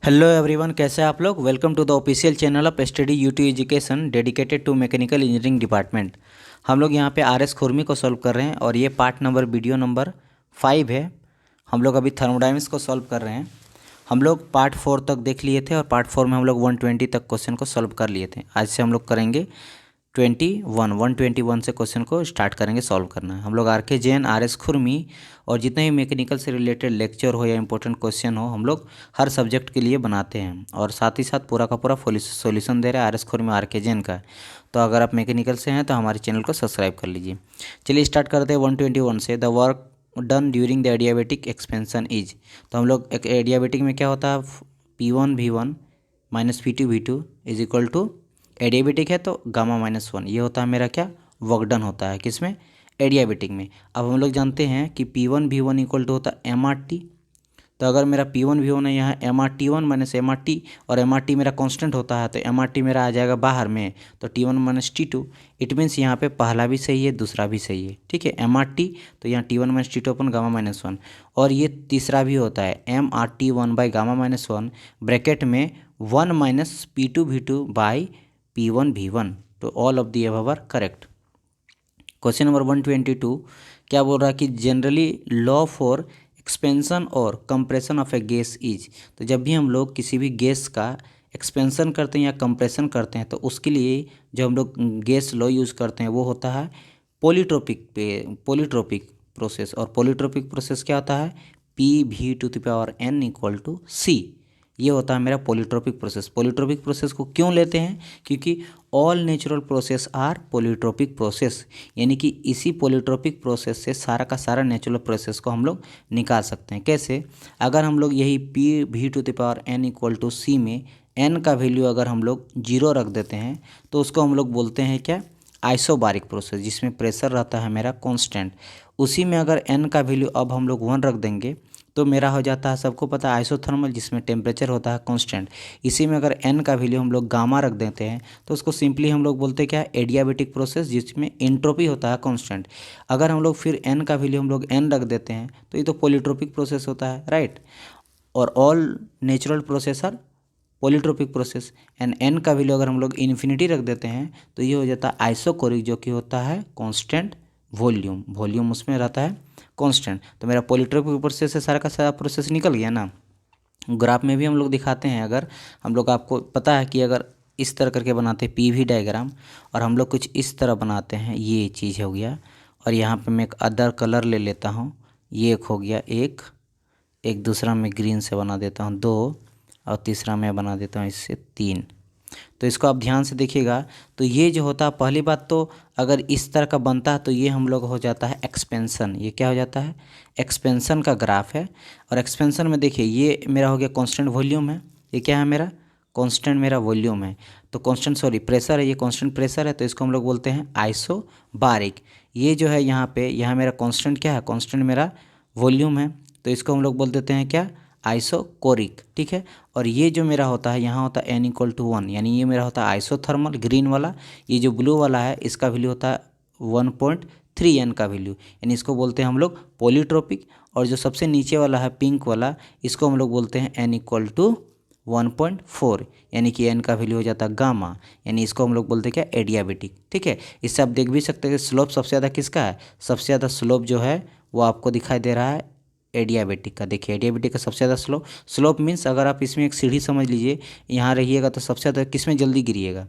Hello everyone, कैसे हैं आप लोग। Welcome to the official channel of study UT education dedicated to mechanical engineering department. हम लोग यहाँ पे आरएस खुरमी को सॉल्व कर रहे हैं और ये पार्ट नंबर वीडियो नंबर 5 है। हम लोग अभी थर्मोडायनेमिक्स को सॉल्व कर रहे हैं। हम लोग पार्ट 4 तक देख लिए थे और पार्ट 4 में हम लोग 120 तक क्वेश्चन को सॉल्व कर लिए थे। आज से हम लोग करेंगे 121 से क्वेश्चन को स्टार्ट करेंगे सॉल्व करना है। हम लोग आर.के. जैन, आर.एस. खुरमी और जितने भी मैकेनिकल से रिलेटेड लेक्चर हो या इंपॉर्टेंट क्वेश्चन हो हम लोग हर सब्जेक्ट के लिए बनाते हैं और साथ ही साथ पूरा का पूरा सॉल्यूशन दे रहे हैं आर.एस. खुरमी, आर.के. जैन का। तो अगर आप मैकेनिकल से हैं तो हमारे चैनल को सब्सक्राइब कर लीजिए। चलिए स्टार्ट करते हैं 121 से। The work done during the adiabatic expansion is. तो हम लोग एडियाबेटिक में क्या होता है, P1 minus P2 is equal to, adiabatic है तो गामा-1, ये होता है मेरा क्या, वर्क डन होता है किसमें, एडियाबेटिक में। अब हम लोग जानते हैं कि P1 इक्वल टू होता है MRT। तो अगर मेरा P1 है यहाँ MRT1 माइनस MRT और MRT मेरा कांस्टेंट होता है तो MRT मेरा आ जाएगा बाहर में, तो T1 minus T2। It means यहाँ पे पहला भी सही है दूसरा भी सही है, ठीक है। MRT तो यहाँ T1 माइनस T2 अपन गामा-1 और ये तीसरा भी होता है MRT1 बाई गामा-1 ब्रैकेट में 1 माइनस P2 बाई P1। तो all of the above are correct. Question number 122 क्या बोल रहा है कि जनरली लॉ फॉर एक्सपेंशन और compression of a gas is. तो जब भी हम लोग किसी भी गैस का एक्सपेंशन करते हैं या कंप्रेशन करते हैं तो उसके लिए जो हम लोग गैस लॉ यूज़ करते हैं वो होता है पॉलीट्रोपिक प्रोसेस। और पॉलीट्रोपिक प्रोसेस क्या होता है, P(V)n इक्वल टू C। ये होता है मेरा पॉलीट्रोपिक प्रोसेस। पॉलीट्रोपिक प्रोसेस को क्यों लेते हैं, क्योंकि all natural process are polytropic process, यानी कि इसी पॉलीट्रोपिक प्रोसेस से सारा का सारा नेचुरल प्रोसेस को हम लोग निकाल सकते हैं। कैसे, अगर हम लोग यही P(V)n इक्वल टू C में n का वैल्यू अगर हम लोग 0 रख देते हैं तो उसको हम लोग बोलते हैं क्या, आइसोबारिक प्रोसेस, जिसमें प्रेशर रहता है मेरा कांस्टेंट। उसी में अगर n का वैल्यू अब हम लोग 1 रख देंगे तो मेरा हो जाता है, सबको पता है, आइसोथर्मल, जिसमें टेम्परेचर होता है कांस्टेंट। इसी में अगर n का वैल्यू हम लोग गामा रख देते हैं तो उसको सिंपली हम लोग बोलते हैं क्या, एडियाबेटिक प्रोसेस, जिसमें एंट्रोपी होता है कांस्टेंट। अगर हम लोग फिर n का वैल्यू हम लोग n रख देते हैं तो ये तो पॉलीट्रोपिक प्रोसेस होता है, राइट। और all natural process are polytropic process and n का वैल्यू अगर हम लोग इन्फिनिटी रख देते हैं तो ये हो जाता है आइसोकोरिक, जो कि होता है कांस्टेंट वॉल्यूम उसमें रहता है कांस्टेंट। तो मेरा पॉलीट्रोपिक प्रोसेस से सारा का सारा प्रोसेस निकल गया ना। ग्राफ में भी हम लोग दिखाते हैं, अगर हम लोग, आपको पता है कि अगर इस तरह करके बनाते हैं PV डायग्राम और हम लोग कुछ इस तरह बनाते हैं, ये चीज़ हो गया। और यहाँ पे मैं एक अदर कलर ले लेता हूँ, ये एक हो गया, एक दूसरा मैं ग्रीन से बना देता हूँ 2 और तीसरा मैं बना देता हूँ इससे 3। तो इसको आप ध्यान से देखिएगा। तो ये जो होता है, पहली बात तो अगर इस तरह का बनता है तो ये हम लोग हो जाता है एक्सपेंशन। ये क्या हो जाता है, एक्सपेंशन का ग्राफ है। और एक्सपेंशन में देखिए ये मेरा हो गया कांस्टेंट वॉल्यूम है, ये क्या है मेरा कांस्टेंट मेरा वॉल्यूम है, तो कांस्टेंट प्रेशर है, ये कांस्टेंट प्रेशर है, तो इसको हम लोग बोलते हैं आइसोबारिक। ये जो है यहाँ मेरा कांस्टेंट क्या है, कांस्टेंट मेरा वॉल्यूम है, तो इसको हम लोग बोल देते हैं क्या, आइसोकोरिक, ठीक है। और ये जो मेरा होता है यहाँ होता है n इक्वल टू 1, यानी ये मेरा होता है आइसोथर्मल ग्रीन वाला। ये जो ब्लू वाला है इसका वैल्यू होता है 1.3 n का वैल्यू, यानी इसको बोलते हैं हम लोग पॉलीट्रोपिक। और जो सबसे नीचे वाला है पिंक वाला, इसको हम लोग बोलते हैं n इक्वल टू 1.4, यानी कि n का वैल्यू हो जाता है गामा, यानी इसको हम लोग बोलते हैं क्या, एडियाबेटिक, ठीक है। इससे आप देख भी सकते हैं कि स्लोप सबसे ज़्यादा किसका है, सबसे ज़्यादा स्लोप जो है वो आपको दिखाई दे रहा है एडियाबेटिक का। देखिए एडियाबेटिक का सबसे ज़्यादा स्लोप मीन्स अगर आप इसमें एक सीढ़ी समझ लीजिए, यहाँ रहिएगा तो सबसे ज़्यादा किस में जल्दी गिरिएगा,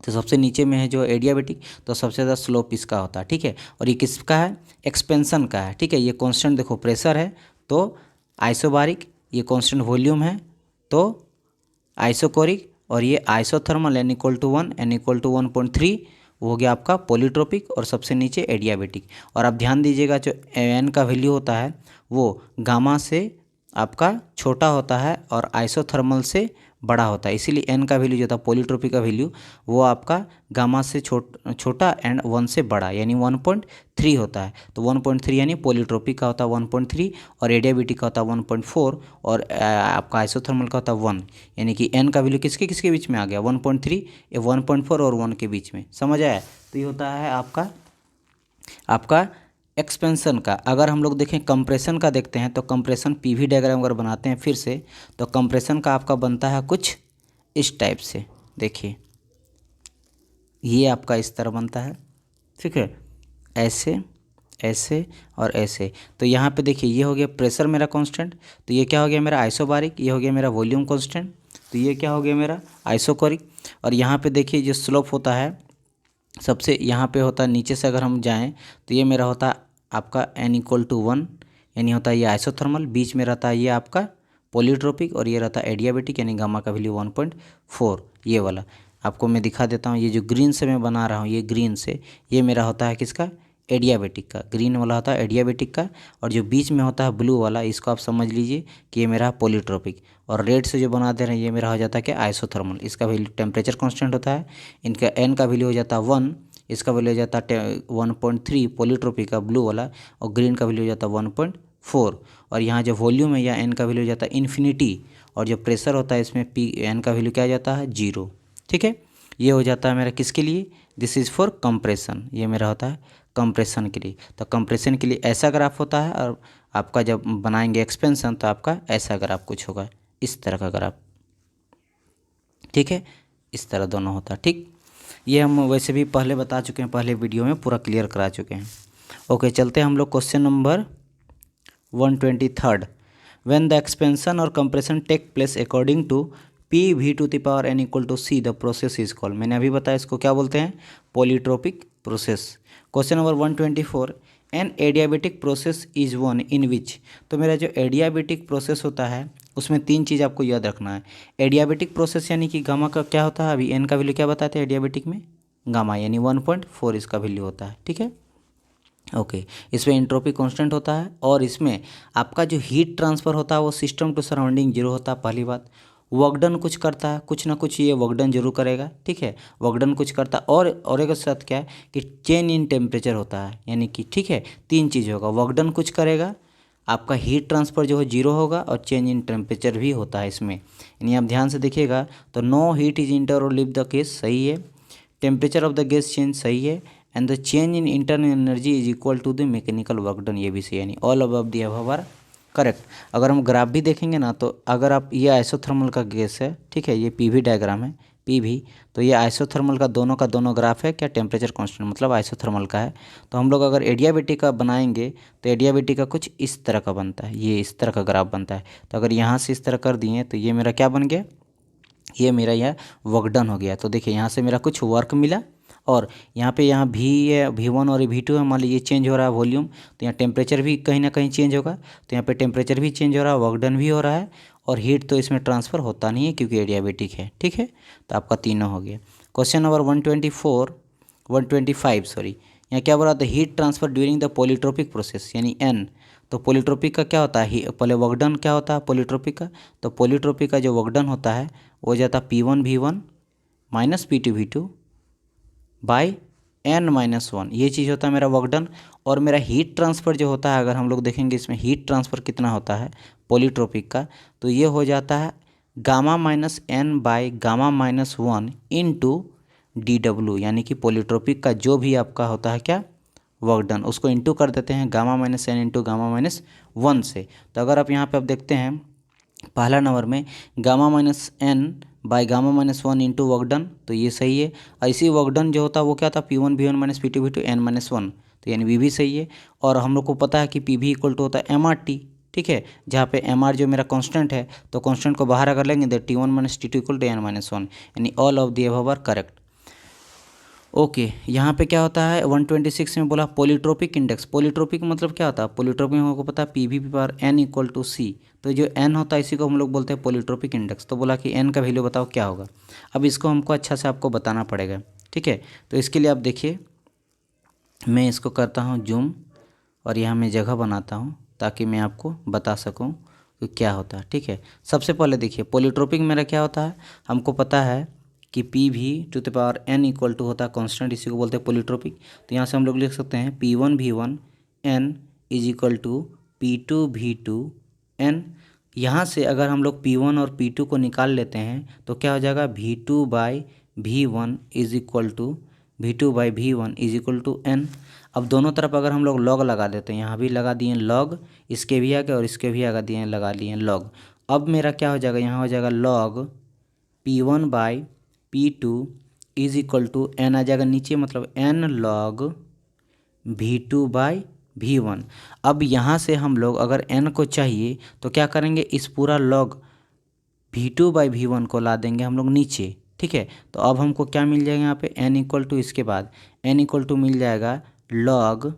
तो सबसे नीचे में है जो एडियाबेटिक, तो सबसे ज़्यादा स्लोप इसका होता है, ठीक है। और ये किसका है, एक्सपेंशन का है, ठीक है। ये कांस्टेंट देखो प्रेशर है तो आइसोबारिक, ये कांस्टेंट वॉल्यूम है तो आइसोकोरिक, और ये isothermal n equal to 1, n equal to 1.3 वो हो गया आपका पॉलीट्रोपिक, और सबसे नीचे एडियाबेटिक। और आप ध्यान दीजिएगा जो n का वैल्यू होता है वो गामा से आपका छोटा होता है और आइसोथर्मल से बड़ा होता है, इसीलिए n का वैल्यू जो था पॉलीट्रोपिक का वैल्यू वो आपका गामा से छोटा एंड 1 से बड़ा, यानी 1.3 होता है। तो 1.3 यानी पॉलीट्रोपिक का होता है 1.3 और एडियाबेटिक का होता है 1.4 और आपका आइसोथर्मल का होता है 1, यानी कि n का वैल्यू किसके किसके बीच में आ गया, 1.3, 1.4 और 1 के बीच में, समझ आया। तो ये होता है आपका एक्सपेंशन का अगर हम लोग देखें, कंप्रेशन का देखते हैं तो कंप्रेशन पीवी डायग्राम अगर बनाते हैं फिर से, तो कंप्रेशन का आपका बनता है कुछ इस टाइप से। देखिए ये आपका इस तरह बनता है, ठीक है, ऐसे ऐसे और ऐसे। तो यहाँ पे देखिए ये हो गया प्रेशर मेरा कांस्टेंट, तो ये क्या हो गया मेरा आइसोबारिक, ये हो गया मेरा वॉल्यूम कांस्टेंट, तो ये क्या हो गया मेरा आइसोकोरिक। और यहाँ पे देखिए जो स्लोप होता है सबसे यहाँ पे होता है नीचे से अगर हम जाएं तो ये मेरा होता है आपका n=1, यानी होता है ये आइसोथर्मल, बीच में रहता है ये आपका पॉलीट्रोपिक और ये रहता है एडियाबेटिक, यानी गामा का वैल्यू 1.4। ये वाला आपको मैं दिखा देता हूँ, ये जो ग्रीन से मैं बना रहा हूँ, ये ग्रीन से ये मेरा होता है किसका, एडियाबेटिक का, ग्रीन वाला होता है एडियाबेटिक का, और जो बीच में होता है ब्लू वाला इसको आप समझ लीजिए कि ये मेरा पॉलीट्रोपिक, और रेड से जो बना दे रहे हैं ये मेरा हो जाता है क्या, आइसोथर्मल। इसका वैल्यू टेम्परेचर कांस्टेंट होता है, इनका n का वैल्यू हो जाता है 1, इसका वैल्यू हो जाता है 1.3 पॉलीट्रोपिक का ब्लू वाला, और ग्रीन का वैल्यू हो जाता है 1.4। और यहाँ जो वॉल्यूम है या n का वैल्यू हो जाता है इन्फिनिटी, और जो प्रेशर होता है इसमें n का वैल्यू क्या हो जाता है 0। ठीक है, ये हो जाता है मेरा किसके लिए, दिस इज़ फॉर कंप्रेशन, ये मेरा होता है कंप्रेशन के लिए। तो कंप्रेशन के लिए ऐसा ग्राफ होता है, और आपका जब बनाएंगे एक्सपेंशन तो आपका ऐसा ग्राफ कुछ होगा, इस तरह का ग्राफ। ठीक है, इस तरह दोनों होता है। ठीक, ये हम वैसे भी पहले बता चुके हैं, पहले वीडियो में पूरा क्लियर करा चुके हैं। ओके, चलते हैं हम लोग question number 123। When the expansion और compression take place according to P(v⁴n=c the process is called. मैंने अभी बताया इसको क्या बोलते हैं, polytropic process. Question number 124, an adiabatic process is one in which. तो मेरा जो एडियाबेटिक प्रोसेस होता है उसमें तीन चीज़ आपको याद रखना है। एडियाबेटिक प्रोसेस यानी कि गामा का क्या होता है, अभी एन का वैल्यू क्या बताते हैं एडियाबेटिक में, गामा, यानी 1.4 इसका वैल्यू होता है। ठीक है, ओके, इसमें एंट्रोपी कांस्टेंट होता है, और इसमें आपका जो हीट ट्रांसफ़र होता है वो सिस्टम टू सराउंडिंग जीरो होता है। पहली बात, वर्कडन कुछ करता है, कुछ ना कुछ ये वर्कडन जरूर करेगा। ठीक है, वर्कडन कुछ करता है, और एक साथ क्या है कि चेंज इन टेम्परेचर होता है, यानी कि ठीक है तीन चीज़ होगा, वर्कडन कुछ करेगा, आपका हीट ट्रांसफ़र जो है जीरो होगा, और चेंज इन टेम्परेचर भी होता है इसमें। यानी आप ध्यान से देखिएगा तो no heat is enter or leave the case सही है, temperature of the gas change सही है, and the change in internal energy is equal to the mechanical work done, ये भी सही, यानी all above the above are correct. अगर हम ग्राफ भी देखेंगे ना, तो अगर आप ये आइसोथर्मल का गैस है, ठीक है, ये पीवी डायग्राम है, पीवी, तो ये आइसोथर्मल का दोनों ग्राफ है क्या, टेम्परेचर कांस्टेंट मतलब आइसोथर्मल का है। तो हम लोग अगर एडियाबेटिक का बनाएंगे तो एडियाबेटिक का कुछ इस तरह का बनता है, ये इस तरह का ग्राफ बनता है। तो अगर यहाँ से इस तरह कर दिए तो ये मेरा क्या बन गया, ये मेरा यह वर्क डन हो गया। तो देखिए यहाँ से मेरा कुछ वर्क मिला, और यहाँ पे यहाँ भी है, V1 और V2 है, मान लीजिए चेंज हो रहा है वॉल्यूम, तो यहाँ टेम्परेचर भी कहीं ना कहीं चेंज होगा, तो यहाँ पे टेम्परेचर भी चेंज हो रहा है, वर्क डन भी हो रहा है, और हीट तो इसमें ट्रांसफ़र होता नहीं है क्योंकि एडियाबेटिक है। ठीक है, तो आपका तीनों हो गया। क्वेश्चन नंबर 125 सॉरी, यहाँ क्या बोला था, heat transfer during the polytropic process, यानी N। तो पॉलीट्रोपिक का क्या होता है, पहले वर्क डन क्या होता है पॉलीट्रोपिक का, तो पॉलीट्रोपिक का जो वर्क डन होता है वो जाता है P1V1 minus P2V2 by n-1, ये चीज़ होता है मेरा वर्क डन। और मेरा हीट ट्रांसफ़र जो होता है, अगर हम लोग देखेंगे इसमें हीट ट्रांसफ़र कितना होता है पॉलीट्रोपिक का, तो ये हो जाता है Γ-n बाई Γ-1 इंटू DW, यानी कि पॉलीट्रोपिक का जो भी आपका होता है क्या वर्क डन, उसको इंटू कर देते हैं Γ-n इंटू Γ-1 से। तो अगर आप यहाँ पे आप देखते हैं पहला नंबर में Γ-n by Γ-1 into work done, तो ये सही है। और इसी वर्क डन जो होता है वो क्या था, P1V1 माइनस P2V2 n-1, तो यानी V भी सही है। और हम लोग को पता है कि PV इक्वल टू होता है MRT। ठीक है, जहाँ पे MR जो मेरा कांस्टेंट है, तो कांस्टेंट को बाहर अगर लेंगे तो T1 minus T2 equal to n-1, यानी all of the above are correct. Okay, यहाँ पे क्या होता है 126 में बोला पॉलीट्रोपिक इंडेक्स। पॉलीट्रोपिक मतलब क्या होता है, पॉलीट्रोपिक हमको पता है P(v)(n)=c, तो जो n होता है इसी को हम लोग बोलते हैं पॉलीट्रोपिक इंडेक्स। तो बोला कि n का वैल्यू बताओ क्या होगा। अब इसको हमको अच्छा से आपको बताना पड़ेगा। ठीक है, तो इसके लिए आप देखिए, मैं इसको करता हूँ जूम, और यहाँ मैं जगह बनाता हूँ ताकि मैं आपको बता सकूँ कि क्या होता है। ठीक है, सबसे पहले देखिए पॉलीट्रोपिक मेरा क्या होता है, हमको पता है कि P(v)(n) इक्वल टू होता है कांस्टेंट, इसी को बोलते हैं पॉलीट्रोपिक। तो यहाँ से हम लोग लिख सकते हैं P1V1 n is equal to P2V2 n। यहाँ से अगर हम लोग P1 और P2 को निकाल लेते हैं तो क्या हो जाएगा, V2/V1 is equal to n। अब दोनों तरफ अगर हम लोग लॉग लगा देते हैं, यहाँ भी लगा दिए लॉग, इसके भी आगे और इसके भी आगे दिए लगा लिए लॉग। अब मेरा क्या हो जाएगा, यहाँ हो जाएगा log P1/P2 is equal to n आ जाएगा नीचे, मतलब एन लॉग V2/V1। अब यहाँ से हम लोग अगर n को चाहिए तो क्या करेंगे, इस पूरा लॉग V2/V1 को ला देंगे हम लोग नीचे, ठीक है। तो अब हमको क्या मिल जाएगा यहाँ पे n इक्वल टू, इसके बाद n इक्वल टू मिल जाएगा log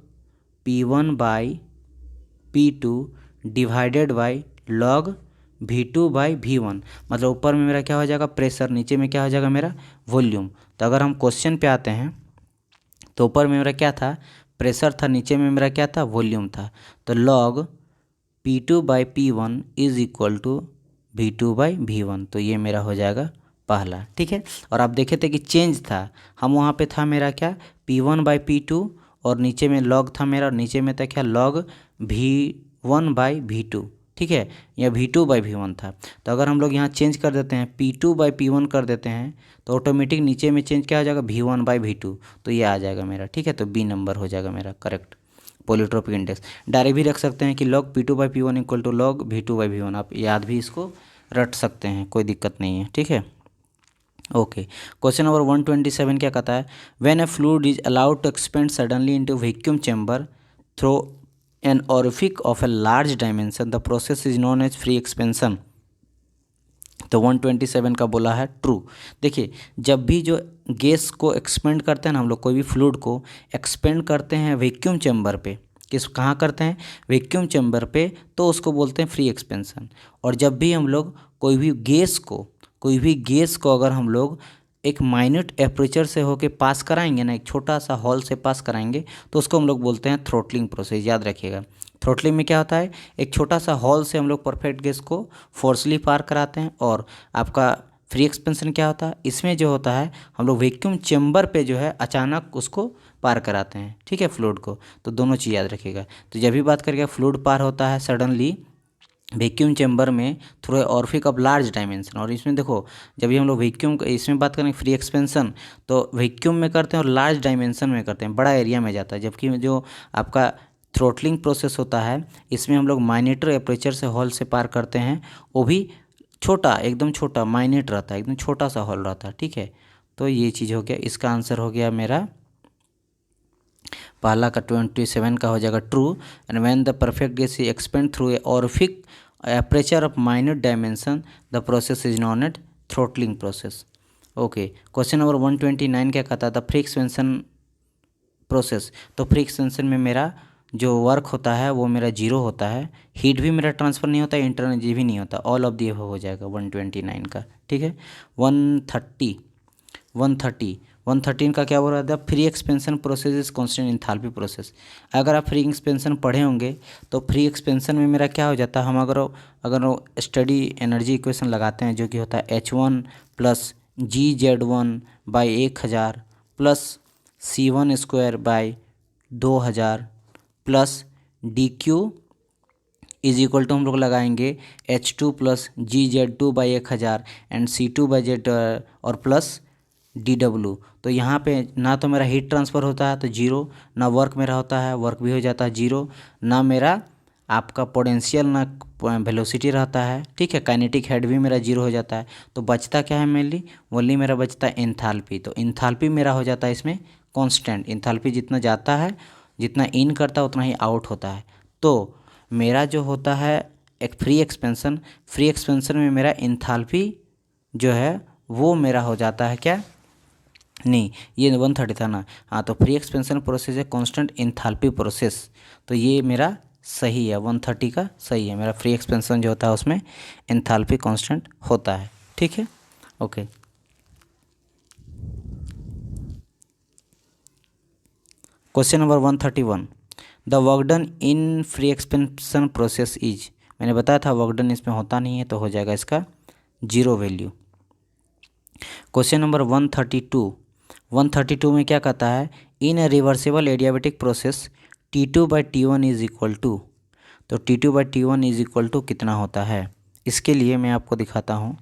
P1/P2 divided by log V2/V1। मतलब ऊपर में मेरा क्या हो जाएगा प्रेशर, नीचे में क्या हो जाएगा मेरा वॉल्यूम। तो अगर हम क्वेश्चन पे आते हैं तो ऊपर में मेरा क्या था, प्रेशर था, नीचे में मेरा क्या था, वॉल्यूम था। तो log P2/P1 is equal to V2/V1। तो ये मेरा हो जाएगा पहला, ठीक है। और आप देखे थे कि चेंज था, हम वहाँ पे था मेरा क्या P1/P2 और नीचे में लॉग था मेरा, और नीचे में था क्या लॉग V1/V2, ठीक है, या V2/V1 था। तो अगर हम लोग यहाँ चेंज कर देते हैं P2/P1 कर देते हैं तो ऑटोमेटिक नीचे में चेंज क्या हो जाएगा V1/V2। तो ये आ जाएगा मेरा, ठीक है। तो बी नंबर हो जाएगा मेरा करेक्ट पॉलीट्रोपिक इंडेक्स। डायरेक्ट भी रख सकते हैं कि log P2/P1 equal to log V2/V1, आप याद भी इसको रट सकते हैं, कोई दिक्कत नहीं है, ठीक है। ओके, क्वेश्चन नंबर 127 क्या कहता है, when a fluid is allowed to expand suddenly into vacuum chamber through an orifice of a large dimension the process is known as free expansion. तो 127 का बोला है ट्रू। देखिए, जब भी जो गैस को एक्सपेंड करते हैं ना हम लोग, कोई भी फ्लूइड को एक्सपेंड करते हैं वैक्यूम चैम्बर पे, कहाँ करते हैं, वैक्यूम चैम्बर पे, तो उसको बोलते हैं फ्री एक्सपेंशन। और जब भी हम लोग कोई भी गैस को अगर हम लोग एक माइन्यूट एपरेचर से होके पास कराएंगे ना, एक छोटा सा हॉल से पास कराएंगे, तो उसको हम लोग बोलते हैं थ्रोटलिंग प्रोसेस। याद रखिएगा, थ्रोटलिंग में क्या होता है, एक छोटा सा हॉल से हम लोग परफेक्ट गैस को फोर्सली पार कराते हैं। और आपका फ्री एक्सपेंशन क्या होता है, इसमें जो होता है हम लोग वैक्यूम चैम्बर पे जो है अचानक उसको पार कराते हैं, ठीक है, फ्लूइड को। तो दोनों चीज़ याद रखिएगा। तो जब भी बात करेंगे फ्लूइड पार होता है सडनली वैक्यूम चैम्बर में थ्रू ऑरिफिक ऑफ लार्ज डायमेंशन। और इसमें देखो, जब भी हम लोग वैक्यूम, इसमें बात करें फ्री एक्सपेंशन, तो वैक्यूम में करते हैं और लार्ज डायमेंशन में करते हैं, बड़ा एरिया में जाता है। जबकि जो आपका थ्रोटलिंग प्रोसेस होता है, इसमें हम लोग माइन्यूट एपरेचर से हॉल से पार करते हैं, वो भी छोटा, एकदम छोटा माइन्यूट रहता है, एकदम छोटा सा हॉल रहता है, ठीक है। तो ये चीज़ हो गया, इसका आंसर हो गया मेरा पहला का 27 का हो जाएगा true. And when the perfect gas is expand through a orifice aperture of minute dimension the process is known as throttling process. Okay, question number 129 क्या कहता था, फ्री एक्सपेंशन प्रोसेस। तो फ्री एक्सपेंशन में मेरा जो वर्क होता है वो मेरा जीरो होता है, हीट भी मेरा ट्रांसफ़र नहीं होता, इंटरनल एनर्जी भी नहीं होता, ऑल ऑफ दी हो जाएगा 129 का, ठीक है। 113 का क्या बोल रहा था, free expansion process is constant enthalpy process. अगर आप फ्री एक्सपेंशन पढ़े होंगे तो फ्री एक्सपेंशन में मेरा क्या हो जाता है, हम अगर स्टडी एनर्जी इक्वेशन लगाते हैं जो कि होता है H1 plus GZ1/1000 plus C1²/2000 plus DQ is equal to हम लोग लगाएंगे H2 plus GZ2/1000 and C2/Z और प्लस DW। तो यहाँ पे ना तो मेरा हीट ट्रांसफ़र होता है तो जीरो, ना वर्क मेरा होता है, वर्क भी हो जाता है जीरो, ना मेरा आपका पोटेंशियल ना वेलोसिटी रहता है, ठीक है, काइनेटिक हेड भी मेरा जीरो हो जाता है। तो बचता क्या है मेनली, ओनली मेरा बचता है एंथैल्पी। तो एंथैल्पी मेरा हो जाता है इसमें कांस्टेंट, एंथैल्पी जितना जाता है, जितना इन करता है उतना ही आउट होता है। तो मेरा जो होता है एक फ्री एक्सपेंशन में मेरा एंथैल्पी जो है वो मेरा हो जाता है क्या, नहीं ये 130 था ना, हाँ। तो फ्री एक्सपेंशन प्रोसेस है कांस्टेंट एंथैल्पी प्रोसेस, तो ये मेरा सही है, 130 का सही है। मेरा फ्री एक्सपेंशन जो होता है उसमें एंथैल्पी कांस्टेंट होता है, ठीक है। Okay, question number 131, the work done in free expansion process is. मैंने बताया था वर्क डन इसमें होता नहीं है, तो हो जाएगा इसका जीरो वैल्यू। क्वेश्चन नंबर 132 में क्या कहता है, in a reversible adiabatic process T2/T1 is equal to. तो T2/T1 इज इक्वल टू कितना होता है, इसके लिए मैं आपको दिखाता हूँ।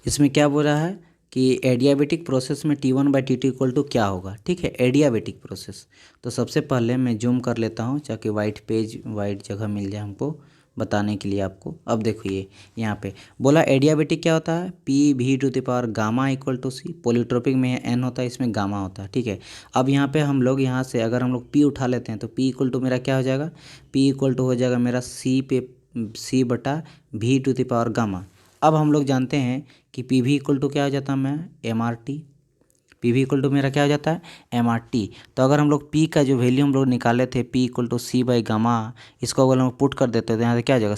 इसमें क्या बोल रहा है कि एडियाबेटिक प्रोसेस में T1/T2 इक्वल टू क्या होगा। ठीक है, एडियाबेटिक प्रोसेस। तो सबसे पहले मैं जूम कर लेता हूँ ताकि वाइट जगह मिल जाए हमको बताने के लिए आपको। अब देखो ये यहाँ पे बोला एडियाबेटिक क्या होता है, P(V) gamma equal to C। Polytropic में N होता है, इसमें गामा होता है। ठीक है, अब यहाँ पे हम लोग यहाँ से अगर हम लोग P उठा लेते हैं तो P इक्वल टू मेरा क्या हो जाएगा, P इक्वल टू हो जाएगा मेरा C/V गामा। अब हम लोग जानते हैं कि PV इक्वल टू क्या हो जाता है मैं MRT। PV इक्वल टू मेरा क्या हो जाता है MRT। तो अगर हम लोग P का जो वैल्यू हम लोग निकाले थे P इक्वल टू C/गामा, इसको अगर हम पुट कर देते हैं तो यहाँ से क्या हो जाएगा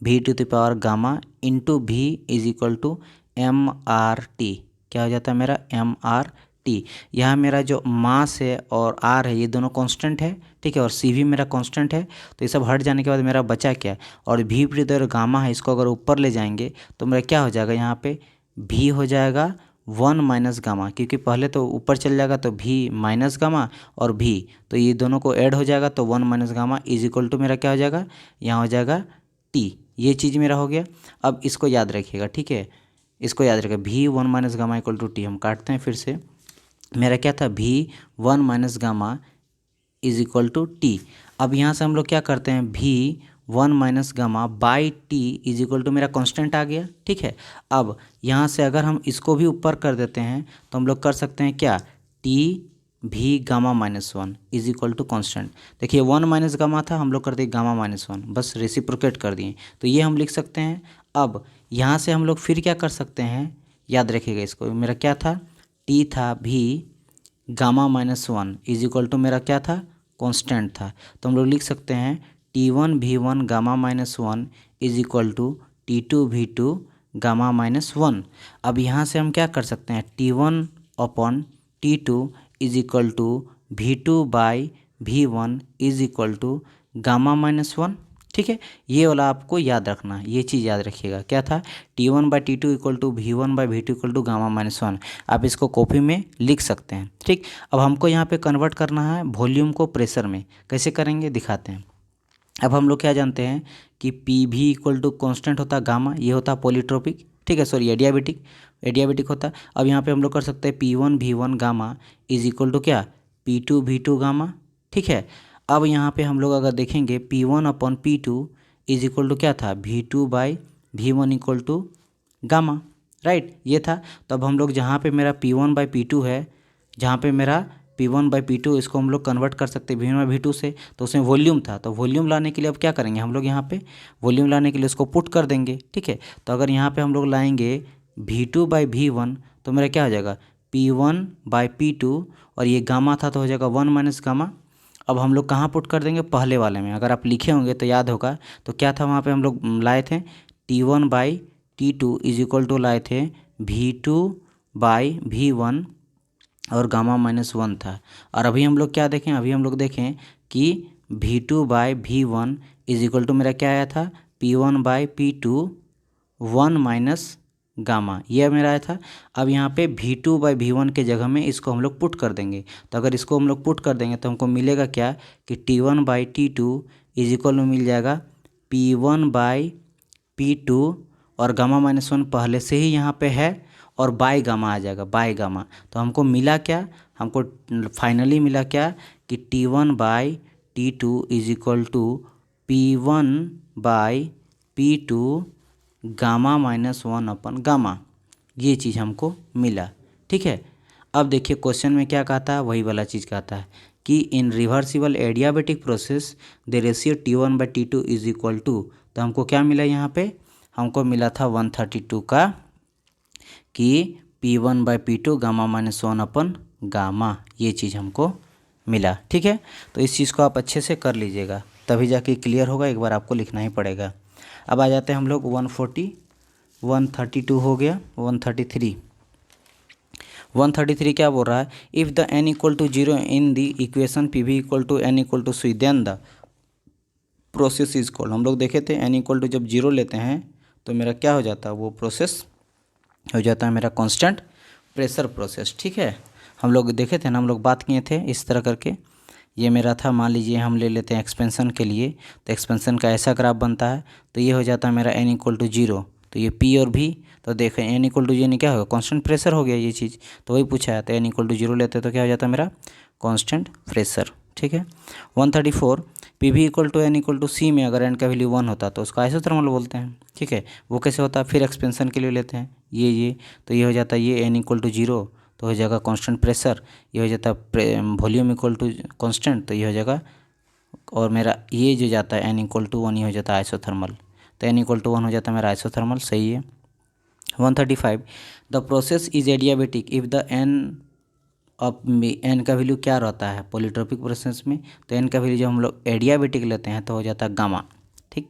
C/V gamma into V is equal to MRT। क्या हो जाता है मेरा MRT। यहाँ मेरा जो मास है और R है ये दोनों कांस्टेंट है। ठीक है, और C भी मेरा कांस्टेंट है। तो ये सब हट जाने के बाद मेरा बचा क्या, और V और गामा है, इसको अगर ऊपर ले जाएंगे तो मेरा क्या हो जाएगा, यहाँ पे V हो जाएगा 1 माइनस गामा, क्योंकि पहले तो ऊपर चल जाएगा तो V माइनस गामा और V, तो ये दोनों को ऐड हो जाएगा तो 1 minus gamma is equal to मेरा क्या हो जाएगा, यहाँ हो जाएगा T। ये चीज़ मेरा हो गया। अब इसको याद रखिएगा। ठीक है, इसको याद रखिएगा V 1 minus gamma equal to T। हम काटते हैं फिर से, मेरा क्या था V 1 minus gamma is equal to T। अब यहाँ से हम लोग क्या करते हैं, V 1 minus gamma by T is equal to मेरा कांस्टेंट आ गया। ठीक है, अब यहाँ से अगर हम इसको भी ऊपर कर देते हैं तो हम लोग कर सकते हैं क्या, T V gamma -1 is equal to constant. देखिए 1 माइनस गामा था, हम लोग कर दिए गामा -1, बस रेसिप्रोकेट कर दिए, तो ये हम लिख सकते हैं। अब यहाँ से हम लोग फिर क्या कर सकते हैं, याद रखिएगा इसको, मेरा क्या था T था V gamma -1 is equal to मेरा क्या था, कांस्टेंट था। तो हम लोग लिख सकते हैं T1 V1 gamma -1 is equal to T2 V2 gamma -1। अब यहाँ से हम क्या कर सकते हैं, T1 upon T2 is equal to V2/V1 is equal to gamma -1। ठीक है, ये वाला आपको याद रखना, ये चीज़ याद रखिएगा। क्या था, T1/T2 equal to V1/V2 equal to gamma -1। आप इसको कॉपी में लिख सकते हैं। ठीक, अब हमको यहाँ पे कन्वर्ट करना है वॉल्यूम को प्रेशर में। कैसे करेंगे दिखाते हैं। अब हम लोग क्या जानते हैं कि PV इक्वल टू कॉन्स्टेंट होता है गामा, ये होता है पॉलीट्रोपिक। ठीक है, सॉरी एडियाबेटिक होता है। अब यहाँ पे हम लोग कर सकते हैं P1 V1 gamma is equal to क्या, P2 V2 गामा। ठीक है, अब यहाँ पे हम लोग अगर देखेंगे P1 upon P2 is equal to क्या था, V2/V1 equal to gamma. Right, ये था। तो अब हम लोग जहाँ पे मेरा P1/P2 है, जहाँ पे मेरा P1/P2, इसको हम लोग कन्वर्ट कर सकते हैं V1/V2 से। तो उसमें वॉल्यूम था, तो वॉल्यूम लाने के लिए अब क्या करेंगे हम लोग, यहाँ पे वॉल्यूम लाने के लिए उसको पुट कर देंगे। ठीक है, तो अगर यहाँ पे हम लोग लाएंगे V2/V1 तो मेरा क्या हो जाएगा P1/P2, और ये गामा था तो हो जाएगा 1 माइनस गामा। अब हम लोग कहाँ पुट कर देंगे, पहले वाले में। अगर आप लिखे होंगे तो याद होगा, तो क्या था वहाँ पे हम लोग लाए थे T1/T2 इज इक्वल टू लाए थे V2/V1 और गामा -1 था। और अभी हम लोग क्या देखें, अभी हम लोग देखें कि V2/V1 इज इक्वल टू मेरा क्या आया था, P1/P2 1 माइनस गामा, ये मेरा आया था। अब यहाँ पे V2/V1 के जगह में इसको हम लोग पुट कर देंगे। तो अगर इसको हम लोग पुट कर देंगे तो हमको मिलेगा क्या कि T1/T2 इज इक्वल में मिल जाएगा P1/P2, और गामा -1 पहले से ही यहाँ पे है, और बाय गामा आ जाएगा, बाय गामा। तो हमको मिला क्या, हमको फाइनली मिला क्या कि T1/T2 is equal to P1/P2 gamma -1 upon gamma, ये चीज़ हमको मिला। ठीक है, अब देखिए क्वेश्चन में क्या कहता है, वही वाला चीज़ कहता है कि in reversible adiabatic process the ratio T1/T2 is equal to. तो हमको क्या मिला, यहाँ पे हमको मिला था 132 का, कि P1/P2 गामा -1 अपन गामा, ये चीज़ हमको मिला। ठीक है, तो इस चीज़ को आप अच्छे से कर लीजिएगा, तभी जाके क्लियर होगा, एक बार आपको लिखना ही पड़ेगा। अब आ जाते हैं हम लोग 132 हो गया, 133 क्या बोल रहा है, if the n equal to 0 in the equation PV equal to n equal to C then the process is called. हम लोग देखे थे n इक्वल टू जब 0 लेते हैं तो मेरा क्या हो जाता है, वो प्रोसेस हो जाता है मेरा कांस्टेंट प्रेशर प्रोसेस। ठीक है, हम लोग देखे थे ना, हम लोग बात किए थे इस तरह करके। ये मेरा था, मान लीजिए हम ले लेते हैं एक्सपेंशन के लिए, तो एक्सपेंशन का ऐसा ग्राफ बनता है, तो ये हो जाता है मेरा n इक्वल टू 0, तो ये P और V, तो देखें N इक्वल टू यानी क्या होगा, कांस्टेंट प्रेशर हो गया ये चीज़, तो वही पूछा है। तो N इक्वल टू 0 लेते तो क्या हो जाता है मेरा कांस्टेंट प्रेशर, ठीक है। 134 PV equal to N equal to C में अगर N का वैल्यू 1 होता तो उसको आइसोथर्मल बोलते हैं, ठीक है। वो कैसे होता है, फिर एक्सपेंशन के लिए लेते हैं ये, तो ये हो जाता है ये N इक्वल टू 0 तो हो जाएगा कांस्टेंट प्रेशर, ये हो जाता है वॉल्यूम इक्वल टू कांस्टेंट, तो ये हो जाएगा, और मेरा ये जो जाता है N इक्वल टू 1 ये हो जाता है आइसोथर्मल, तो N इक्वल टू 1 हो जाता है मेरा आइसोथर्मल, सही है। 135 the process is adiabatic if the N का वैल्यू क्या रहता है पॉलीट्रोपिक प्रोसेस में, तो N का वैल्यू जब हम लोग एडियाबेटिक लेते हैं तो हो जाता है गामा, ठीक,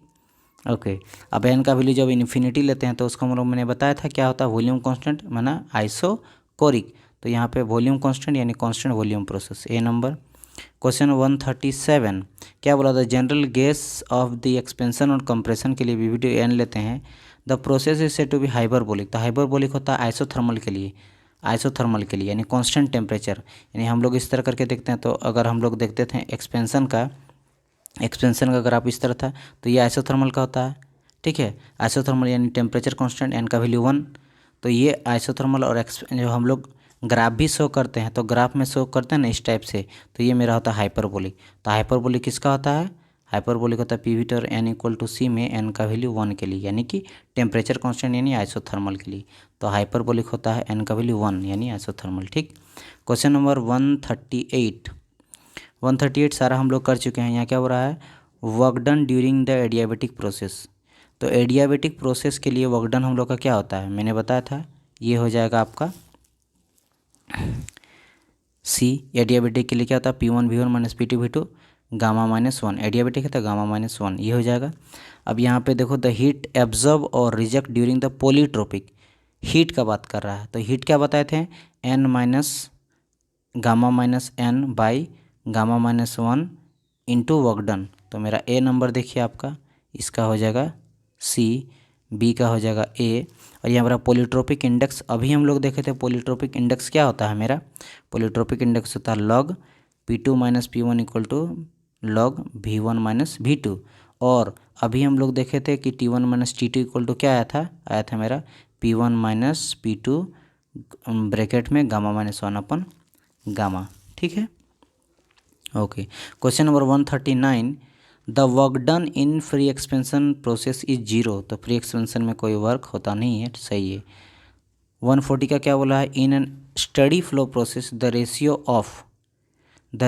ओके। अब N का वैल्यू जब इन्फिनिटी लेते हैं तो उसका हम लोग मैंने बताया था क्या होता है, वॉल्यूम कांस्टेंट माना आइसोकोरिक, तो यहाँ पे वॉल्यूम कांस्टेंट यानी constant volume process, a number. Question 137 क्या बोला था, general gas of the expansion और कंप्रेशन के लिए VV N लेते हैं, the process is said to be hyperbolic, तो हाइपरबोलिक होता है आइसोथर्मल के लिए यानी कांस्टेंट टेम्परेचर, यानी हम लोग इस तरह करके देखते हैं, तो अगर हम लोग देखते थे एक्सपेंशन का अगर आप इस तरह था तो ये आइसोथर्मल का होता है, ठीक है। आइसोथर्मल यानी टेम्परेचर कांस्टेंट, N का वैल्यू 1, तो ये आइसोथर्मल और जो हम लोग ग्राफ भी शो करते हैं तो ग्राफ में शो करते हैं ना इस टाइप से, तो ये मेरा होता है हाइपरबोलिक, तो हाइपरबोलिक किसका होता है, हाइपरबोलिक होता है PV और N इक्वल टू C में N का वैल्यू 1 के लिए, यानी कि टेम्परेचर कांस्टेंट यानी आइसोथर्मल के लिए, तो हाइपरबोलिक होता है N का वैल्यू 1 यानी आइसोथर्मल, ठीक। क्वेश्चन नंबर 138 सारा हम लोग कर चुके हैं। यहाँ क्या हो रहा है, work done during the adiabatic process, तो एडियाबेटिक प्रोसेस के लिए वर्क डन हम लोग का क्या होता है, मैंने बताया था ये हो जाएगा आपका C। एडियाबेटिक के लिए क्या होता है, P1 V1 minus P2 V2 gamma minus 1, adiabatic है तो गामा माइनस 1, ये हो जाएगा। अब यहाँ पे देखो द हीट एब्जॉर्ब और reject during the polytropic, heat का बात कर रहा है, तो हीट क्या बताए थे, N minus gamma minus N by gamma minus 1 into work done, तो मेरा A नंबर देखिए आपका, इसका हो जाएगा C, B का हो जाएगा A, और यहाँ मेरा पॉलीट्रोपिक इंडेक्स अभी हम लोग देखे थे, पॉलीट्रोपिक इंडेक्स क्या होता है मेरा, पॉलीट्रोपिक इंडेक्स होता है log P2 minus P1 equal to log V1 minus V2, और अभी हम लोग देखे थे कि T1 minus T2 equal to क्या आया था मेरा P1 माइनस P2 ब्रैकेट में गामा माइनस 1 अपन गामा, ठीक है, okay. Question number 139 the work done in free expansion process is 0, तो फ्री एक्सपेंशन में कोई वर्क होता नहीं है, सही है। 140 का क्या बोला है, in an study flow process the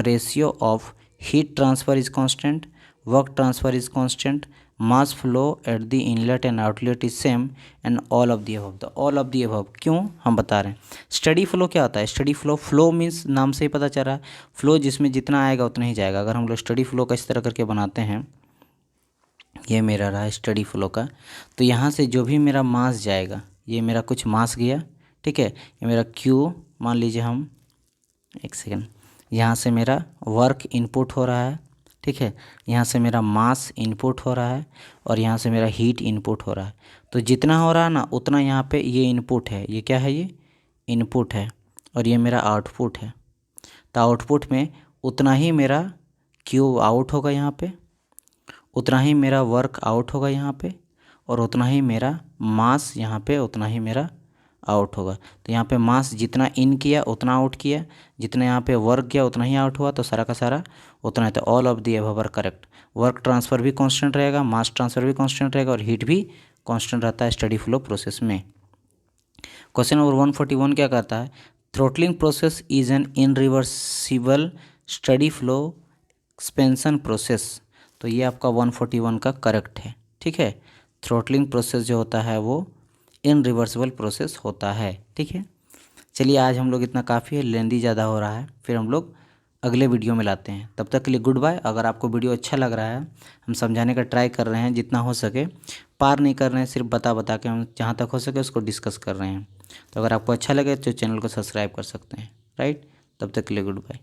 ratio of heat transfer is constant, work transfer is constant, mass flow at the inlet and outlet is same and all of the above, the all of the above क्यों हम बता रहे हैं। Steady flow क्या होता है, steady flow means नाम से ही पता चल रहा है, फ्लो जिसमें जितना आएगा उतना ही जाएगा। अगर हम लोग स्टडी फ्लो का इस तरह करके बनाते हैं, ये मेरा रहा स्टडी फ्लो का, तो यहाँ से जो भी मेरा मास जाएगा, ये मेरा कुछ मास गया, ठीक है, ये मेरा Q मान लीजिए हम, एक सेकेंड, यहाँ से मेरा वर्क इनपुट हो रहा है, ठीक है, यहाँ से मेरा मास इनपुट हो रहा है, और यहाँ से मेरा हीट इनपुट हो रहा है, तो जितना हो रहा है ना उतना यहाँ पे ये इनपुट है, ये क्या है, ये इनपुट है, और ये मेरा आउटपुट है, तो आउटपुट में उतना ही मेरा Q आउट होगा यहाँ पे, उतना ही मेरा वर्क आउट होगा यहाँ पे, और उतना ही मेरा मास यहाँ पे उतना ही मेरा आउट होगा। तो यहाँ पे मास जितना इन किया उतना आउट किया, जितना यहाँ पे वर्क किया उतना ही आउट हुआ, तो सारा का सारा उतना है, तो all of the above are correct. Work transfer भी कांस्टेंट रहेगा, मास ट्रांसफ़र भी कांस्टेंट रहेगा, और हीट भी कांस्टेंट रहता है स्टडी फ्लो प्रोसेस में। क्वेश्चन नंबर 141 क्या कहता है, throttling process is an irreversible steady flow expansion process, तो ये आपका 141 का करेक्ट है, ठीक है। थ्रोटलिंग प्रोसेस जो होता है वो इनरिवर्सिबल प्रोसेस होता है, ठीक है। चलिए आज हम लोग इतना काफ़ी है, लेंदी ज़्यादा हो रहा है, फिर हम लोग अगले वीडियो में लाते हैं। तब तक के लिए गुड बाय। अगर आपको वीडियो अच्छा लग रहा है, हम समझाने का ट्राई कर रहे हैं, जितना हो सके पार नहीं कर रहे हैं, सिर्फ बता के हम जहाँ तक हो सके उसको डिस्कस कर रहे हैं। तो अगर आपको अच्छा लगे तो चैनल को सब्सक्राइब कर सकते हैं, राइट। तब तक के लिए गुड बाय।